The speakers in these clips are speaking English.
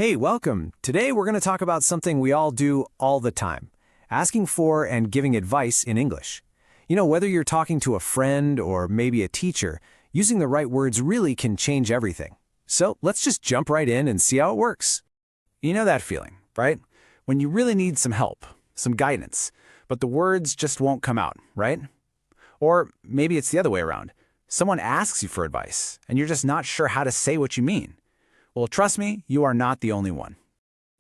Hey, welcome. Today we're going to talk about something we all do all the time, asking for and giving advice in English. You know, whether you're talking to a friend or maybe a teacher, using the right words really can change everything. So let's just jump right in and see how it works. You know that feeling, right? When you really need some help, some guidance, but the words just won't come out, right? Or maybe it's the other way around. Someone asks you for advice, and you're just not sure how to say what you mean. Well, trust me, you are not the only one.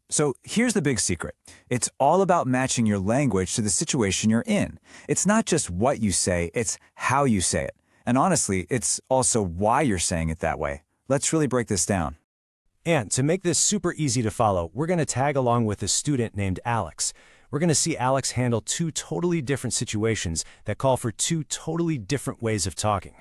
So here's the big secret. It's all about matching your language to the situation you're in. It's not just what you say, it's how you say it. And honestly, it's also why you're saying it that way. Let's really break this down. And to make this super easy to follow, we're going to tag along with a student named Alex. We're going to see Alex handle two totally different situations that call for two totally different ways of talking.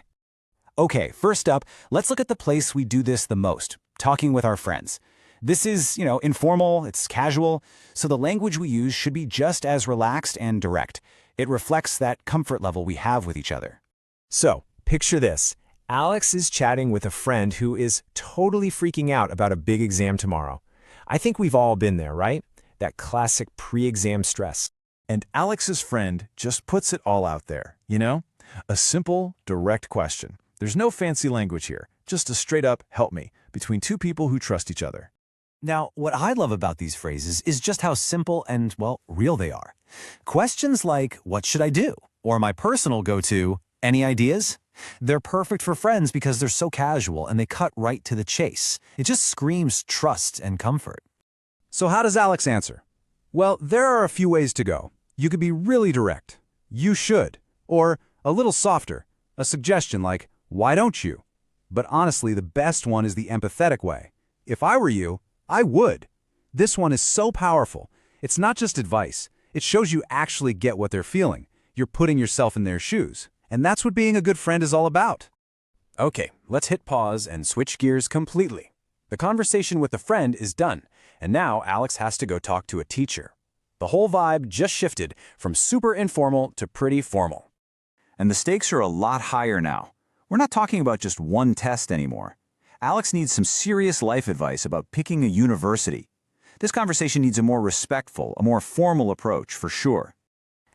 Okay, first up, let's look at the place we do this the most, talking with our friends. This is, informal, it's casual, so the language we use should be just as relaxed and direct. It reflects that comfort level we have with each other. So, picture this. Alex is chatting with a friend who is totally freaking out about a big exam tomorrow. I think we've all been there, right? That classic pre-exam stress. And Alex's friend just puts it all out there, A simple, direct question. There's no fancy language here, just a straight-up help me between two people who trust each other. Now, what I love about these phrases is just how simple and, real they are. Questions like, what should I do? Or my personal go-to, any ideas? They're perfect for friends because they're so casual and they cut right to the chase. It just screams trust and comfort. So how does Alex answer? Well, there are a few ways to go. You could be really direct. You should. Or a little softer. A suggestion like, why don't you? But honestly, the best one is the empathetic way. If I were you, I would. This one is so powerful. It's not just advice. It shows you actually get what they're feeling. You're putting yourself in their shoes. And that's what being a good friend is all about. Okay, let's hit pause and switch gears completely. The conversation with a friend is done, and now Alex has to go talk to a teacher. The whole vibe just shifted from super informal to pretty formal. And the stakes are a lot higher now. We're not talking about just one test anymore. Alex needs some serious life advice about picking a university. This conversation needs a more respectful, a more formal approach, for sure.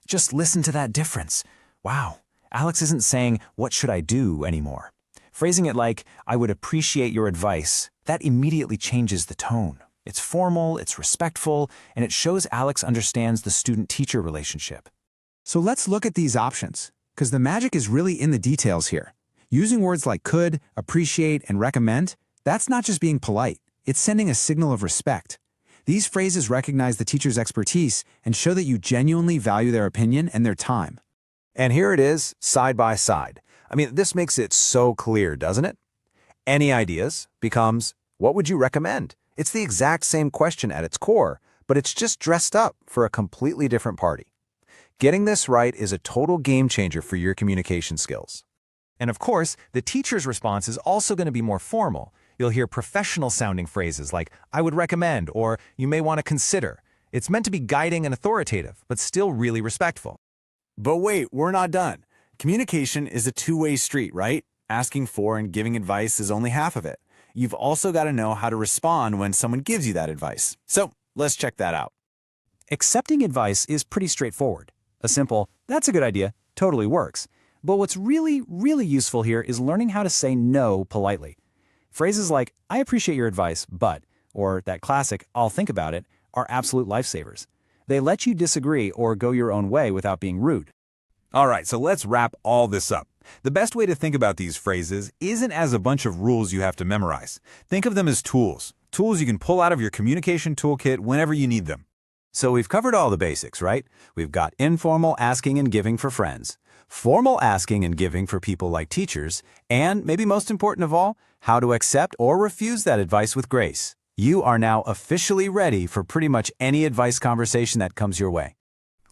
Just listen to that difference. Wow, Alex isn't saying, what should I do anymore? Phrasing it like, I would appreciate your advice, that immediately changes the tone. It's formal, it's respectful, and it shows Alex understands the student-teacher relationship. So let's look at these options, because the magic is really in the details here. Using words like could, appreciate, and recommend, that's not just being polite. It's sending a signal of respect. These phrases recognize the teacher's expertise and show that you genuinely value their opinion and their time. And here it is, side by side. This makes it so clear, doesn't it? Any ideas becomes, what would you recommend? It's the exact same question at its core, but it's just dressed up for a completely different party. Getting this right is a total game changer for your communication skills. And of course, the teacher's response is also going to be more formal. You'll hear professional-sounding phrases like, I would recommend, or you may want to consider. It's meant to be guiding and authoritative, but still really respectful. But wait, we're not done. Communication is a two-way street, right? Asking for and giving advice is only half of it. You've also got to know how to respond when someone gives you that advice. So let's check that out. Accepting advice is pretty straightforward. A simple, that's a good idea, totally works. But what's really, really useful here is learning how to say no politely. Phrases like, I appreciate your advice, but, or that classic, I'll think about it, are absolute lifesavers. They let you disagree or go your own way without being rude. All right, so let's wrap all this up. The best way to think about these phrases isn't as a bunch of rules you have to memorize. Think of them as tools. Tools you can pull out of your communication toolkit whenever you need them. So we've covered all the basics, right? We've got informal asking and giving for friends, formal asking and giving for people like teachers, and maybe most important of all, how to accept or refuse that advice with grace. You are now officially ready for pretty much any advice conversation that comes your way.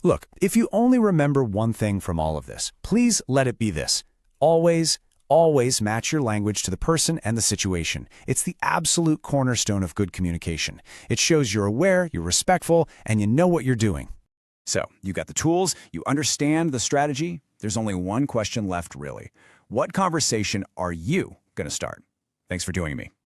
Look, if you only remember one thing from all of this, please let it be this. Always, always match your language to the person and the situation. It's the absolute cornerstone of good communication. It shows you're aware, you're respectful, and you know what you're doing. So, you got the tools, you understand the strategy. There's only one question left, really. What conversation are you going to start? Thanks for joining me.